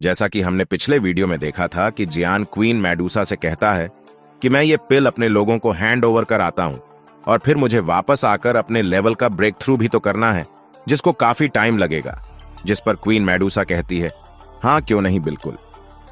जैसा कि हमने पिछले वीडियो में देखा था कि जियान क्वीन मेडूसा से कहता है कि मैं ये पिल अपने लोगों को हैंड ओवर कर आता हूं और फिर मुझे वापस आकर अपने लेवल का ब्रेक थ्रू भी तो करना है, जिसको काफी टाइम लगेगा। जिस पर क्वीन मेडूसा कहती है, हाँ क्यों नहीं, बिल्कुल।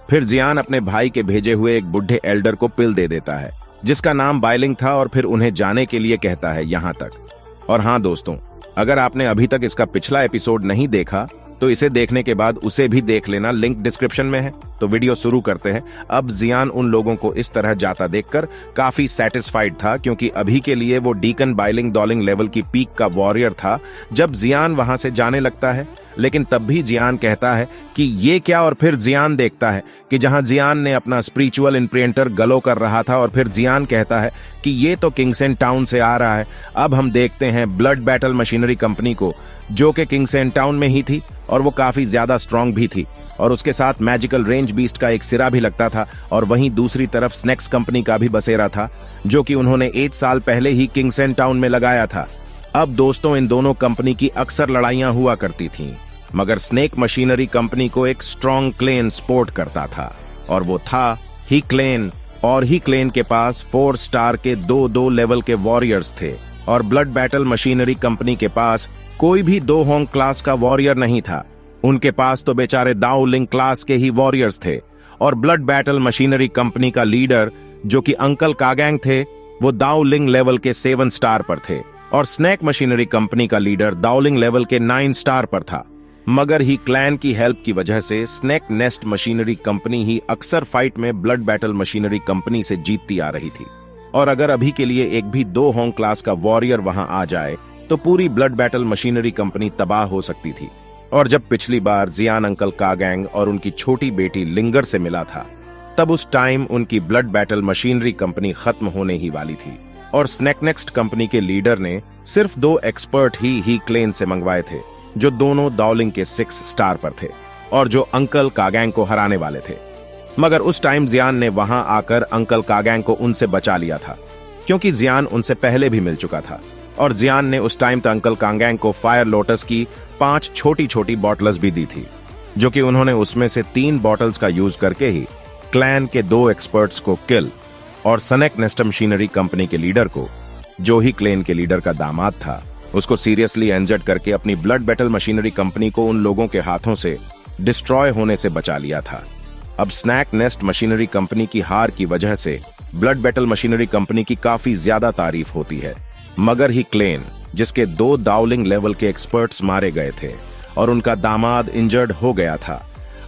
फिर जियान अपने भाई के भेजे हुए एक बुढ़े एल्डर को पिल दे देता है जिसका नाम बाइलिंग था और फिर उन्हें जाने के लिए कहता है यहां तक। और हाँ दोस्तों, अगर आपने अभी तक इसका पिछला एपिसोड नहीं देखा तो इसे देखने के बाद उसे भी देख लेना, लिंक डिस्क्रिप्शन में है। तो वीडियो शुरू करते हैं। अब जियान उन लोगों को इस तरह जाता देखकर काफी सेटिस्फाइड था, क्योंकि अभी के लिए वो डीकन बाइलिंग डॉलिंग लेवल की पीक का वॉरियर था जब जियान वहां से जाने लगता है। लेकिन तब भी जियान कहता है कि ये क्या, और फिर जियान देखता है कि जहां जियान ने अपना स्पिरिचुअल इम्प्रिंटर गलो कर रहा था, और फिर जियान कहता है कि ये तो किंगसेन टाउन से आ रहा है। अब हम देखते हैं ब्लड बैटल मशीनरी कंपनी को, जो कि किंगसेन टाउन में ही थी और वो काफी ज्यादा स्ट्रांग भी थी, और उसके साथ मैजिकल रेंज बीस्ट का एक सिरा भी लगता था। और वहीं दूसरी तरफ स्नेक्स कंपनी का भी बसेरा था, जो कि उन्होंने 1 साल पहले ही किंगसेन टाउन में लगाया था। अब दोस्तों, इन दोनों कंपनी की अक्सर लड़ाइयां हुआ करती थीं, मगर स्नेक मशीनरी कंपनी को एक स्ट्रॉन्ग क्लेन सपोर्ट करता था, और वो था ही क्लेन। और ही क्लेन के पास 4 स्टार के 2-2 लेवल के वॉरियर्स थे, और ब्लड बैटल मशीनरी कंपनी के पास कोई भी 2 होंग क्लास का वॉरियर नहीं था। उनके पास तो बेचारे दाओ लिंग क्लास के ही वॉरियर्स थे। और ब्लड बैटल मशीनरी कंपनी का लीडर, जो कि अंकल कागैंग थे, वो दाओ लिंग लेवल के 7 स्टार पर थे, और स्नेक मशीनरी कंपनी का लीडर दाओ लिंग लेवल के 9 स्टार पर था। मगर ही क्लैन की हेल्प की वजह से स्नेक नेस्ट मशीनरी कंपनी ही अक्सर फाइट में ब्लड बैटल मशीनरी कंपनी से जीतती आ रही थी। और अगर अभी के लिए एक भी 2 होंग क्लास का वॉरियर वहां आ जाए तो पूरी ब्लड बैटल मशीनरी कंपनी तबाह हो सकती थी। और जब पिछली बार जियान अंकल कागैंग और उनकी छोटी बेटी लिंगर से मिला था, तब उस टाइम उनकी ब्लड बैटल मशीनरी कंपनी खत्म होने ही वाली थी, और स्नेक नेक्स्ट कंपनी के लीडर ने सिर्फ 2 एक्सपर्ट ही क्लेन से मंगवाए थे, जो दोनों दाओलिंग के 6 स्टार पर थे और जो अंकल कागैंग को हराने वाले थे। मगर उस टाइम जियान ने वहां आकर अंकल कागैंग को उनसे बचा लिया था, क्योंकि जियान उनसे पहले भी मिल चुका था। और जियान ने उस टाइम तक अंकल कागैंग को फायर लोटस की 5 छोटी बॉटल्स भी दी थी, जो कि उन्होंने उसमें से 3 बॉटल्स का यूज करके ही क्लैन के 2 एक्सपर्ट्स को किल, और स्नेक नेस्ट मशीनरी कंपनी के लीडर को, जो ही क्लैन के लीडर का दामाद था, उसको सीरियसली इंजर्ड करके अपनी ब्लड बैटल मशीनरी कंपनी को उन लोगों के हाथों से डिस्ट्रॉय होने से बचा लिया था। अब स्नेक नेस्ट मशीनरी कंपनी की हार की वजह से ब्लड बैटल मशीनरी कंपनी की काफी ज्यादा तारीफ होती है, मगर ही क्लेन, जिसके 2 दाओलिंग लेवल के एक्सपर्ट्स मारे गए थे और उनका दामाद इंजर्ड हो गया था,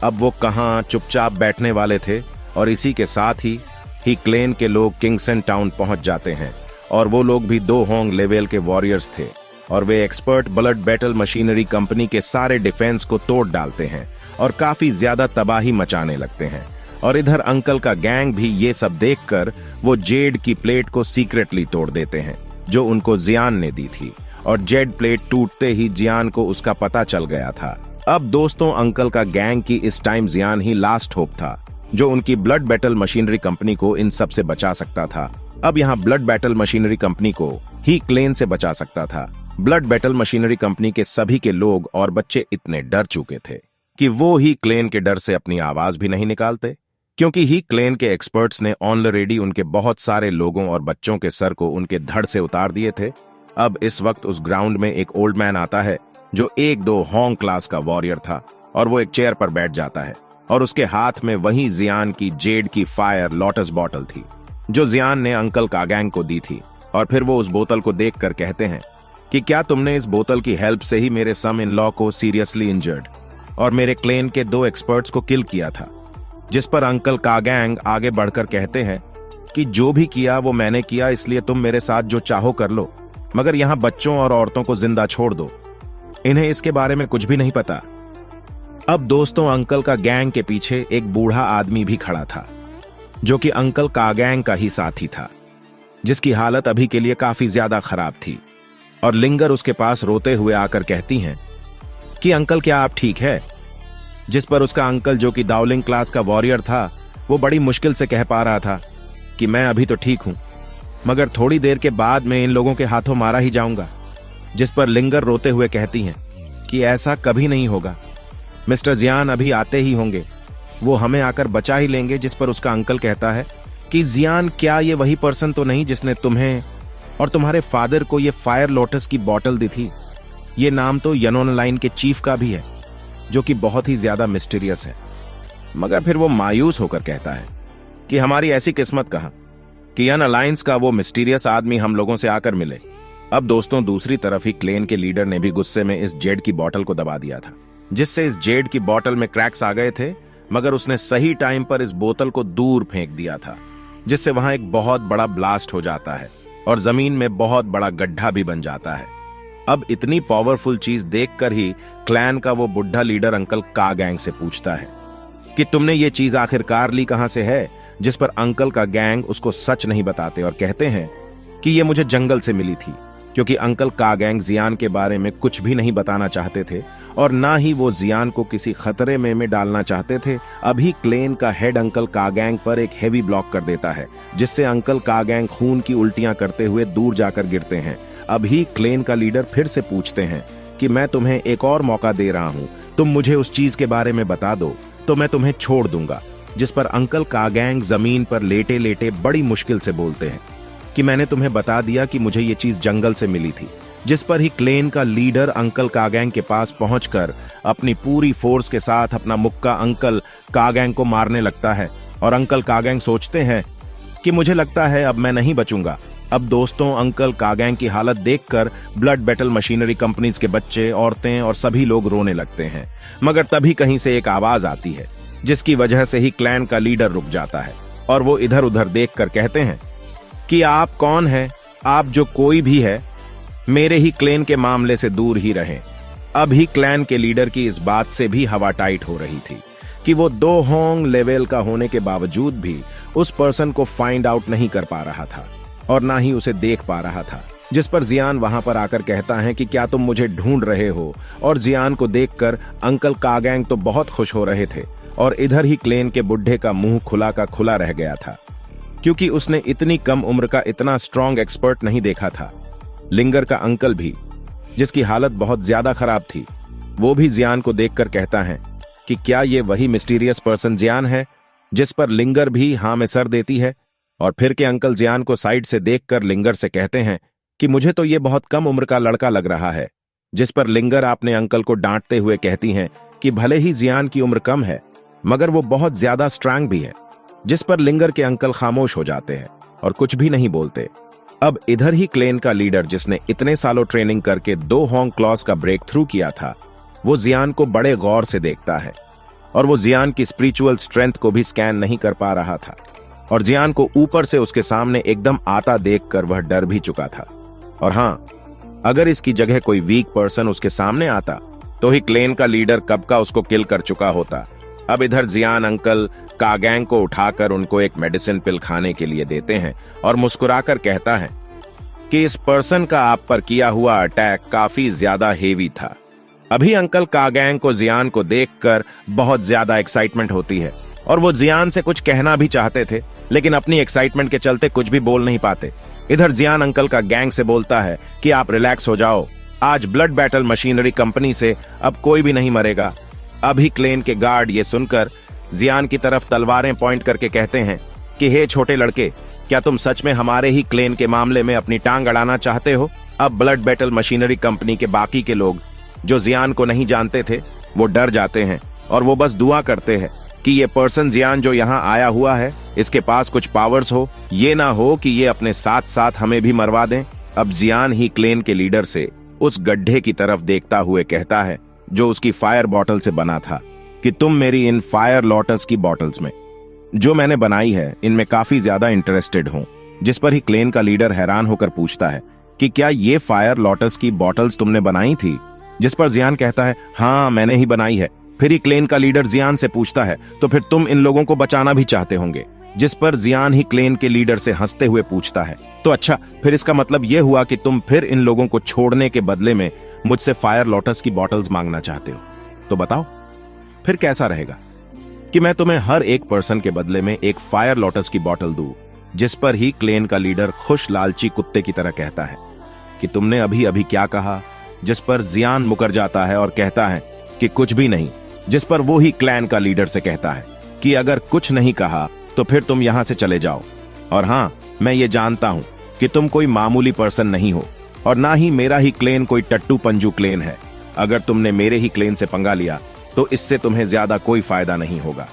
अब वो कहां चुपचाप बैठने वाले थे। और इसी के साथ ही क्लेन के लोग किंगसन टाउन पहुंच जाते हैं, और वो लोग भी 2 होंग लेवल के वॉरियर्स थे, और वे expert blood battle machinery company के सारे डिफेंस को तोड़ डालते हैं और काफी ज्यादा तबाही मचाने लगते हैं। और इधर अंकल का गैंग भी ये सब देखकर वो जेड की प्लेट को सीक्रेटली तोड़ देते हैं, जो उनको जियान ने दी थी, और जेड प्लेट टूटते ही जियान को उसका पता चल गया था। अब दोस्तों, अंकल का गैंग की इस टाइम जियान ही लास्ट होप था, जो उनकी ब्लड बैटल मशीनरी कंपनी को इन सब से बचा सकता था। अब यहाँ ब्लड बैटल मशीनरी कंपनी को ही क्लेन से बचा सकता था। ब्लड बैटल मशीनरी कंपनी के सभी के लोग और बच्चे इतने डर चुके थे कि वो ही क्लेन के डर से अपनी आवाज भी नहीं निकालते, क्योंकि ही क्लेन के एक्सपर्ट्स ने ऑलरेडी उनके बहुत सारे लोगों और बच्चों के सर को उनके धड़ से उतार दिए थे। अब इस वक्त उस ग्राउंड में एक ओल्ड मैन आता है, जो 1-2 होंग क्लास का वॉरियर था, और वो एक चेयर पर बैठ जाता है, और उसके हाथ में वही जियान की जेड की फायर लोटस बॉटल थी, जो जियान ने अंकल कागैंग को दी थी। और फिर वो उस बोतल को देखकर कहते हैं कि क्या तुमने इस बोतल की हेल्प से ही मेरे सम इन लॉ को सीरियसली इंजर्ड और मेरे क्लेन के 2 एक्सपर्ट्स को किल किया था। जिस पर अंकल कागैंग आगे बढ़कर कहते हैं कि जो भी किया वो मैंने किया, इसलिए तुम मेरे साथ जो चाहो कर लो, मगर यहाँ बच्चों और औरतों को जिंदा छोड़ दो, इन्हें इसके बारे में कुछ भी नहीं पता। अब दोस्तों, अंकल का गैंग के पीछे एक बूढ़ा आदमी भी खड़ा था, जो कि अंकल कागैंग का ही साथी था, जिसकी हालत अभी के लिए काफी ज्यादा खराब थी। और लिंगर उसके पास रोते हुए आकर कहती हैं कि अंकल, क्या आप ठीक है? जिस पर उसका अंकल, जो कि दाओलिंग क्लास का वॉरियर था, वो बड़ी मुश्किल से कह पा रहा था कि मैं अभी तो ठीक हूं, मगर थोड़ी देर के बाद मैं इन लोगों के हाथों मारा ही जाऊंगा। जिस पर लिंगर रोते हुए कहती हैं कि ऐसा कभी नहीं होगा, मिस्टर जियान अभी आते ही होंगे वो हमें आकर बचा ही लेंगे। जिस पर उसका अंकल कहता है कि जियान, क्या ये वही पर्सन तो नहीं जिसने तुम्हें और तुम्हारे फादर को ये फायर लोटस की बॉटल दी थी? ये नाम तो यनोन लाइन के चीफ का भी है, जो कि बहुत ही ज्यादा मिस्टीरियस है। मगर फिर वो मायूस होकर कहता है कि हमारी ऐसी किस्मत कहा कि यन अलायंस का वो मिस्टीरियस आदमी हम लोगों से आकर मिले। अब दोस्तों, दूसरी तरफ ही क्लेन के लीडर ने भी गुस्से में इस जेड की बोतल को दबा दिया था, जिससे इस जेड की बोतल में क्रैक्स आ गए थे। मगर उसने सही टाइम पर इस बोतल को दूर फेंक दिया था, जिससे वहां एक बहुत बड़ा ब्लास्ट हो जाता है और जमीन में बहुत बड़ा गड्ढा भी बन जाता है। अब इतनी पावरफुल चीज देखकर ही क्लैन का वो बुढ़ा लीडर अंकल का गैंग से पूछता है कि तुमने ये चीज आखिरकार ली कहां से है? जिस पर अंकल का गैंग उसको सच नहीं बताते और कहते हैं कि ये मुझे जंगल से मिली थी, क्योंकि अंकल का गैंग जियान के बारे में कुछ भी नहीं बताना चाहते थे और ना ही वो जियान को किसी खतरे में डालना चाहते थे। अभी क्लेन का हेड अंकल का गैंग पर एक हेवी ब्लॉक कर देता है, जिससे अंकल का गैंग खून की उल्टियां करते हुए दूर जाकर गिरते हैं। अभी क्लेन का लीडर फिर से पूछते हैं कि मैं तुम्हें एक और मौका दे रहा हूं, तुम मुझे उस चीज के बारे में बता दो तो मैं तुम्हें छोड़ दूंगा। जिस पर अंकल का गैंग जमीन पर लेटे लेटे बड़ी मुश्किल से बोलते हैं कि मैंने तुम्हें बता दिया कि मुझे ये चीज जंगल से मिली थी। जिस पर ही क्लेन का लीडर अंकल का गैंग के पास पहुंचकर अपनी पूरी फोर्स के साथ अपना मुक्का अंकल का गैंग को मारने लगता है और अंकल का गैंग सोचते हैं कि मुझे लगता है अब मैं नहीं बचूंगा। अब दोस्तों, अंकल का गैंग की हालत देखकर ब्लड बैटल मशीनरी कंपनीज के बच्चे, औरतें और सभी लोग रोने लगते हैं। मगर तभी कहीं से एक आवाज आती है, जिसकी वजह से ही क्लैन का लीडर रुक जाता है और वो इधर उधर देखकर कहते हैं कि आप कौन हैं? आप जो कोई भी है, मेरे ही क्लैन के मामले से दूर ही रहें। अभी क्लैन के लीडर की इस बात से भी हवा टाइट हो रही थी कि वो 2 होंग लेवल का होने के बावजूद भी उस पर्सन को फाइंड आउट नहीं कर पा रहा था और ना ही उसे देख पा रहा था। जिस पर जियान वहां पर आकर कहता है कि क्या तुम मुझे ढूंढ रहे हो? और जियान को देखकर अंकल का गैंग तो बहुत खुश हो रहे थे और इधर ही क्लेन के बुढ़े का मुंह खुला का खुला रह गया था, क्योंकि उसने इतनी कम उम्र का इतना स्ट्रॉन्ग एक्सपर्ट नहीं देखा था। लिंगर का अंकल भी, जिसकी हालत बहुत ज्यादा खराब थी, वो भी जियान को देखकर कहता है कि क्या ये वही मिस्टीरियस पर्सन जियान है? जिस पर लिंगर भी हां में सर देती है और फिर के अंकल जियान को साइड से देखकर लिंगर से कहते हैं कि मुझे तो ये बहुत कम उम्र का लड़का लग रहा है। जिस पर लिंगर अपने अंकल को डांटते हुए कहती हैं कि भले ही जियान की उम्र कम है, मगर वो बहुत ज्यादा स्ट्रांग भी है। जिस पर लिंगर के अंकल खामोश हो जाते हैं और कुछ भी नहीं बोलते। अब इधर ही क्लेन का लीडर, जिसने इतने सालों ट्रेनिंग करके 2 होंग क्लॉज का ब्रेक थ्रू किया था, वो जियान को बड़े गौर से देखता है और वो जियान की स्पिरिचुअल स्ट्रेंथ को भी स्कैन नहीं कर पा रहा था और जियान को ऊपर से उसके सामने एकदम आता देखकर वह डर भी चुका था। और हां, अगर इसकी जगह कोई वीक पर्सन उसके सामने आता तो ही क्लेन का लीडर कब का उसको किल कर चुका होता। अब इधर जियान अंकल का गैंग को उठाकर उनको एक मेडिसिन पिल खाने के लिए देते हैं और मुस्कुराकर कहता है कि इस पर्सन का आप पर किया हुआ अटैक काफी ज्यादा हेवी था। अभी अंकल का गैंग को जियान को देखकर बहुत ज्यादा एक्साइटमेंट होती है और वो जियान से कुछ कहना भी चाहते थे, लेकिन अपनी एक्साइटमेंट के चलते कुछ भी बोल नहीं पाते। इधर जियान अंकल का गैंग से बोलता है कि आप रिलैक्स हो जाओ, आज ब्लड बैटल मशीनरी कंपनी से अब कोई भी नहीं मरेगा। अभी क्लेन के गार्ड ये सुनकर जियान की तरफ तलवारें पॉइंट करके कहते हैं कि हे छोटे लड़के, क्या तुम सच में हमारे ही क्लेन के मामले में अपनी टांग अड़ाना चाहते हो? अब ब्लड बैटल मशीनरी कंपनी के बाकी के लोग जो जियान को नहीं जानते थे, वो डर जाते हैं और वो बस दुआ करते हैं कि ये पर्सन जियान जो यहाँ आया हुआ है, इसके पास कुछ पावर्स हो, ये ना हो कि ये अपने साथ साथ हमें भी मरवा दें। अब जियान ही क्लेन के लीडर से उस गड्ढे की तरफ देखता हुए कहता है जो उसकी फायर बॉटल से बना था कि तुम मेरी इन फायर लोटस की बॉटल्स में जो मैंने बनाई है, इनमें काफी ज्यादा इंटरेस्टेड हूं। जिस पर ही क्लेन का लीडर हैरान होकर पूछता है कि क्या ये फायर लोटस की बॉटल्स तुमने बनाई थी? जिस पर जियान कहता है हाँ, मैंने ही बनाई है। फिर ही क्लेन का लीडर जियान से पूछता है तो फिर तुम इन लोगों को बचाना भी चाहते होंगे? जिस पर जियान ही क्लेन के लीडर से हंसते हुए पूछता है तो अच्छा, फिर इसका मतलब यह हुआ कि तुम फिर इन लोगों को छोड़ने के बदले में मुझसे फायर लोटस की बॉटल्स मांगना चाहते हो? तो बताओ फिर कैसा रहेगा कि मैं तुम्हें हर एक पर्सन के बदले में एक फायर लोटस की बॉटल दूं। जिस पर ही क्लेन का लीडर खुश लालची कुत्ते की तरह कहता है कि तुमने अभी अभी क्या कहा? जिस पर जियान मुकर जाता है और कहता है कि कुछ भी नहीं। जिस पर वो ही क्लैन का लीडर से कहता है कि अगर कुछ नहीं कहा तो फिर तुम यहां से चले जाओ। और हाँ, मैं ये जानता हूं कि तुम कोई मामूली पर्सन नहीं हो और ना ही मेरा ही क्लेन कोई टट्टू पंजू क्लेन है। अगर तुमने मेरे ही क्लेन से पंगा लिया तो इससे तुम्हें ज्यादा कोई फायदा नहीं होगा।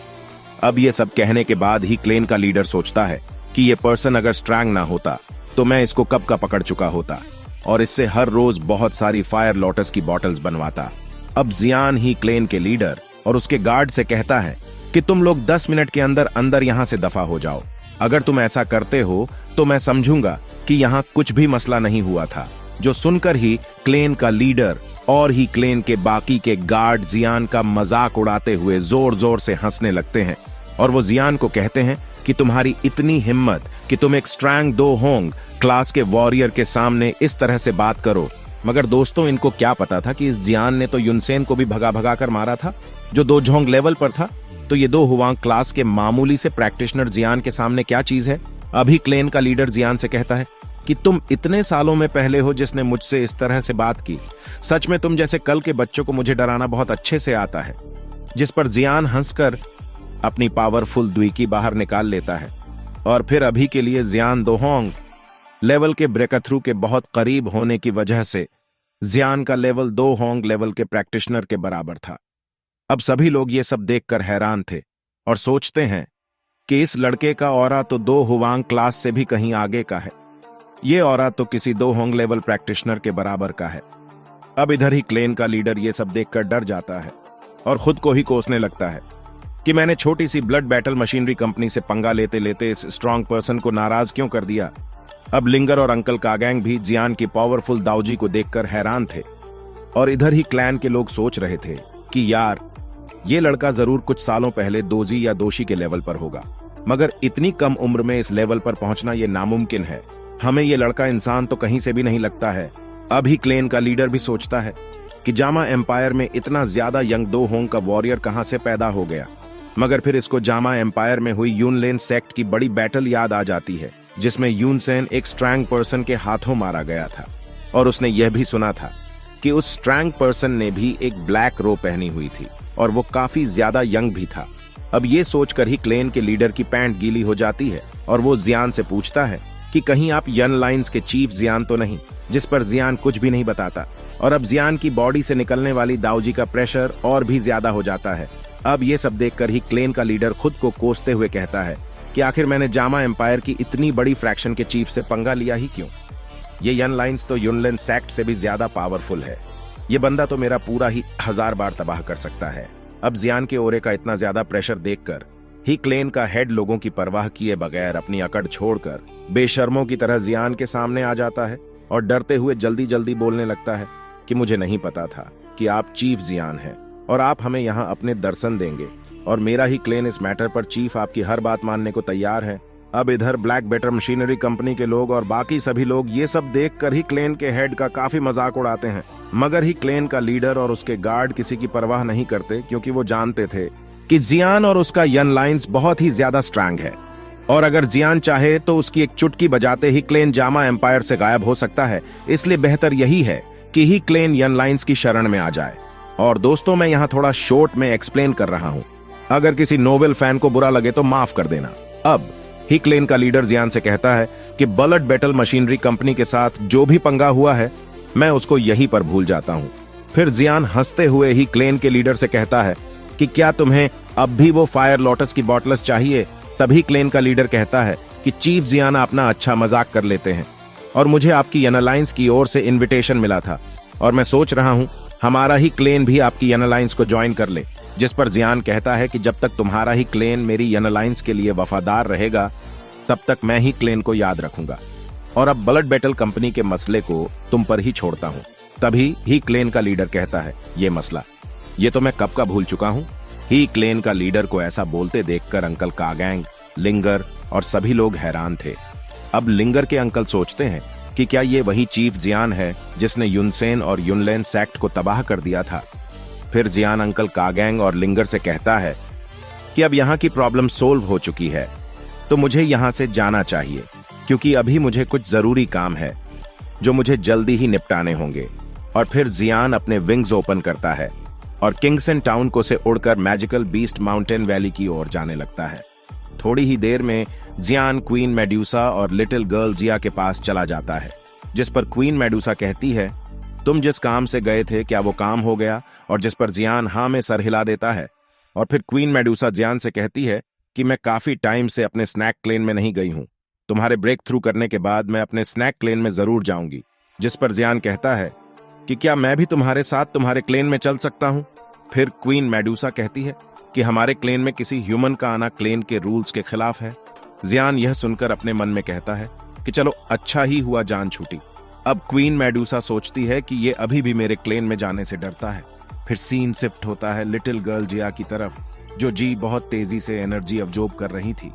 अब ये सब कहने के बाद ही क्लेन का लीडर सोचता है कि ये पर्सन अगर स्ट्रैंग ना होता तो मैं इसको कब का पकड़ चुका होता और इससे हर रोज बहुत सारी फायर लोटस की बॉटल्स बनवाता। अब जियान ही क्लेन के लीडर और उसके गार्ड से कहता है कि तुम लोग 10 मिनट के अंदर अंदर यहां से दफा हो जाओ। अगर तुम ऐसा करते हो तो मैं समझूंगा कि यहां कुछ भी मसला नहीं हुआ था। जो सुनकर ही क्लेन का लीडर और ही क्लेन के बाकी के गार्ड जियान का मजाक उड़ाते हुए जोर जोर से हंसने लगते हैं और वो जियान को कहते हैं कि तुम्हारी इतनी हिम्मत कि तुम एक स्ट्रैंग दो होंग क्लास के वॉरियर के सामने इस तरह से बात करो। मगर दोस्तों, इनको क्या पता था कि इस जियान ने तो युनसेन को भी भगा भगा कर मारा था जो 2 झोंग लेवल पर था। तो ये 2 हुआंग क्लास के मामूली से प्रैक्टिशनर जियान के सामने क्या चीज है। अभी क्लेन का लीडर जियान से कहता है कि तुम इतने सालों में पहले हो जिसने मुझसे इस तरह से बात की। सच में तुम जैसे कल के बच्चों को मुझे डराना बहुत अच्छे से आता है। जिस पर जियान हंसकर अपनी पावरफुल दुईकी बाहर निकाल लेता है और फिर अभी के लिए जियान दोहोंग लेवल के ब्रेकथ्रू के बहुत करीब होने की वजह से जियान का लेवल 2 होंग लेवल के प्रैक्टिशनर के बराबर था। अब सभी लोग ये सब देखकर हैरान थे और सोचते हैं कि इस लड़के का ऑरा तो 2 हुआंग क्लास से भी कहीं आगे का है। ये ऑरा तो किसी 2 होंग लेवल प्रैक्टिशनर के बराबर का है। अब इधर ही क्लेन का लीडर ये सब देखकर डर जाता है और खुद को ही कोसने लगता है कि मैंने छोटी सी ब्लड बैटल मशीनरी कंपनी से पंगा लेते लेते इस स्ट्रांग पर्सन को नाराज क्यों कर दिया। अब लिंगर और अंकल कागैंग भी जियान की पावरफुल दाऊजी को देखकर हैरान थे और इधर ही क्लैन के लोग सोच रहे थे कि यार, ये लड़का जरूर कुछ सालों पहले दोजी या दोषी के लेवल पर होगा, मगर इतनी कम उम्र में इस लेवल पर पहुंचना ये नामुमकिन है। हमें ये लड़का इंसान तो कहीं से भी नहीं लगता है। अभी क्लेन का लीडर भी सोचता है कि जामा एम्पायर में इतना ज्यादा यंग 2 होंग का वॉरियर कहां से पैदा हो गया। मगर फिर इसको जामा एम्पायर में हुई यूनलेन सेक्ट की बड़ी बैटल याद आ जाती है जिसमें यूनसेन एक स्ट्रैंग पर्सन के हाथों मारा गया था और उसने यह भी सुना था कि उस स्ट्रैंग पर्सन ने भी एक ब्लैक रो पहनी हुई थी और वो काफी ज्यादा यंग भी था। अब ये सोचकर ही क्लेन के लीडर की पैंट गीली हो जाती है और वो जियान से पूछता है कि कहीं आप यन लाइन्स के चीफ जियान तो नहीं, जिस पर जियान कुछ भी नहीं बताता। और अब जियान की बॉडी से निकलने वाली दाऊजी का प्रेशर और भी ज्यादा हो जाता है। अब ये सब देखकर ही क्लेन का लीडर खुद को कोसते हुए कहता है कि आखिर मैंने जामा एम्पायर की इतनी बड़ी फ्रैक्शन के चीफ से पंगा लिया ही क्यों। ये यन लाइन्स तो यूनलेन सेक्ट से भी ज्यादा पावरफुल है। ये बंदा तो मेरा पूरा ही 1000 बार तबाह कर सकता है। अब जियान के ओरे का इतना ज्यादा प्रेशर देखकर ही क्लेन का हेड लोगों की परवाह किए बगैर अपनी अकड़ छोड़कर बेशर्मों की तरह जियान के सामने आ जाता है और डरते हुए जल्दी जल्दी बोलने लगता है कि मुझे नहीं पता था कि आप चीफ जियान हैं और आप हमें यहाँ अपने दर्शन देंगे और मेरा ही क्लेन इस मैटर पर चीफ आपकी हर बात मानने को तैयार है। अब इधर ब्लैक बेटर मशीनरी कंपनी के लोग और बाकी सभी लोग ये सब देखकर ही क्लेन के हेड का काफी मजाक उड़ाते हैं, मगर ही क्लेन का लीडर और उसके गार्ड किसी की परवाह नहीं करते क्योंकि वो जानते थे कि जियान और उसका यन लाइन्स बहुत ही ज्यादा स्ट्रैंग है और अगर जियान चाहे तो उसकी एक चुटकी बजाते ही क्लेन जामा एम्पायर से गायब हो सकता है। इसलिए बेहतर यही है कि ही क्लेन यन लाइन्स की शरण में आ जाए। और दोस्तों, मैं यहाँ थोड़ा शॉर्ट में एक्सप्लेन कर रहा हूँ, अगर किसी नोवेल फैन को बुरा लगे तो माफ कर देना। अब ही क्लेन का लीडर जियान से कहता है कि ब्लड बैटल मशीनरी कंपनी के साथ जो भी पंगा हुआ है मैं उसको यहीं पर भूल जाता हूँ। फिर जियान हंसते हुए ही क्लेन के लीडर से कहता है कि क्या तुम्हें अब भी वो फायर लोटस की बॉटल्स चाहिए। तभी क्लेन का लीडर कहता है कि चीफ जियान अपना अच्छा मजाक कर लेते हैं और मुझे आपकी यन अलायंस की ओर से इनविटेशन मिला था और मैं सोच रहा हूँ हमारा ही क्लेन भी आपकी यन अलायंस को ज्वाइन कर ले। जिस पर जियान कहता है कि जब तक तुम्हारा ही क्लेन मेरी यन अलायंस के लिए वफादार रहेगा तब तक मैं ही क्लेन को याद रखूंगा और अब ब्लड बैटल कंपनी के मसले को तुम पर ही छोड़ता हूँ। तभी ही क्लेन का लीडर कहता है ये मसला ये तो मैं कब का भूल चुका हूँ। ही क्लेन का लीडर को ऐसा बोलते देखकर अंकल कागैंग, लिंगर और सभी लोग हैरान थे। अब लिंगर के अंकल सोचते हैं कि क्या ये वही चीफ जियान है जिसने यूनसेन और यूनलेन सेक्ट को तबाह कर दिया था। फिर जियान अंकल कागैंग और लिंगर से कहता है कि अब यहाँ की प्रॉब्लम सोल्व हो चुकी है तो मुझे यहाँ से जाना चाहिए क्योंकि अभी मुझे कुछ जरूरी काम है जो मुझे जल्दी ही निपटाने होंगे। और फिर जियान अपने विंग्स ओपन करता है और किंगसन टाउन को से उड़कर मैजिकल बीस्ट माउंटेन वैली की ओर जाने लगता है। थोड़ी ही देर में जियान क्वीन मेडुसा और लिटिल गर्ल जिया के पास चला जाता है, जिस पर क्वीन मेडुसा कहती है, तुम जिस काम से गए थे क्या वो काम हो गया? और जिस पर जियान हाँ में सर हिला देता है। और फिर क्वीन मेडुसा जियान से कहती है कि मैं काफी टाइम से अपने स्नैक क्लेन में नहीं गई हूं, तुम्हारे ब्रेक थ्रू करने के बाद मैं अपने स्नैक क्लेन में जरूर जाऊंगी। जिस पर जियान कहता है कि क्या मैं भी तुम्हारे साथ तुम्हारे क्लेन में चल सकता हूं? फिर क्वीन मेडुसा कहती है कि हमारे क्लेन में किसी ह्यूमन का आना क्लेन के रूल्स के खिलाफ है। जियान यह सुनकर अपने मन में कहता है कि चलो अच्छा ही हुआ जान छूटी। अब क्वीन मेडुसा सोचती है कि ये अभी भी मेरे क्लेन में जाने से डरता है। फिर सीन शिफ्ट होता है लिटिल गर्ल जिया की तरफ, जो जी बहुत तेजी से एनर्जी अब्जॉर्ब कर रही थी।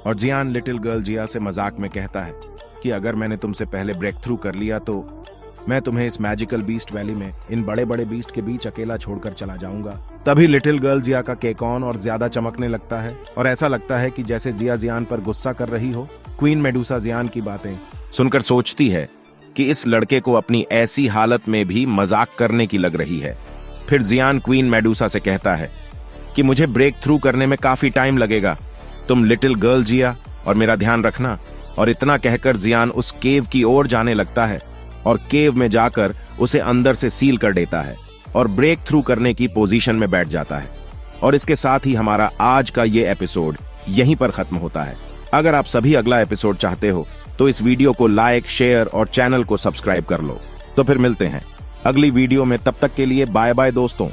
और जियान लिटिल गर्ल जिया से मजाक में कहता है कि अगर मैंने तुमसे पहले ब्रेक थ्रू कर लिया तो मैं तुम्हें इस मैजिकल बीस्ट वैली में इन बड़े बड़े बीस्ट के बीच अकेला छोड़कर चला जाऊंगा। तभी लिटिल गर्ल जिया का केक ऑन और ज्यादा चमकने लगता है और ऐसा लगता है कि जैसे जिया जियान पर गुस्सा कर रही हो। क्वीन मेडुसा जियान की बातें सुनकर सोचती है कि इस लड़के को अपनी ऐसी हालत में भी मजाक करने की लग रही है। फिर जियान क्वीन मेडुसा से कहता है कि मुझे ब्रेक थ्रू करने में काफी टाइम लगेगा, तुम लिटिल गर्ल जिया और मेरा ध्यान रखना। और इतना कहकर जियान उस केव की ओर जाने लगता है और केव में जाकर उसे अंदर से सील कर देता है और ब्रेक थ्रू करने की पोजीशन में बैठ जाता है। और इसके साथ ही हमारा आज का ये एपिसोड यहीं पर खत्म होता है। अगर आप सभी अगला एपिसोड चाहते हो तो इस वीडियो को लाइक, शेयर और चैनल को सब्सक्राइब कर लो। तो फिर मिलते हैं अगली वीडियो में, तब तक के लिए बाय बाय दोस्तों।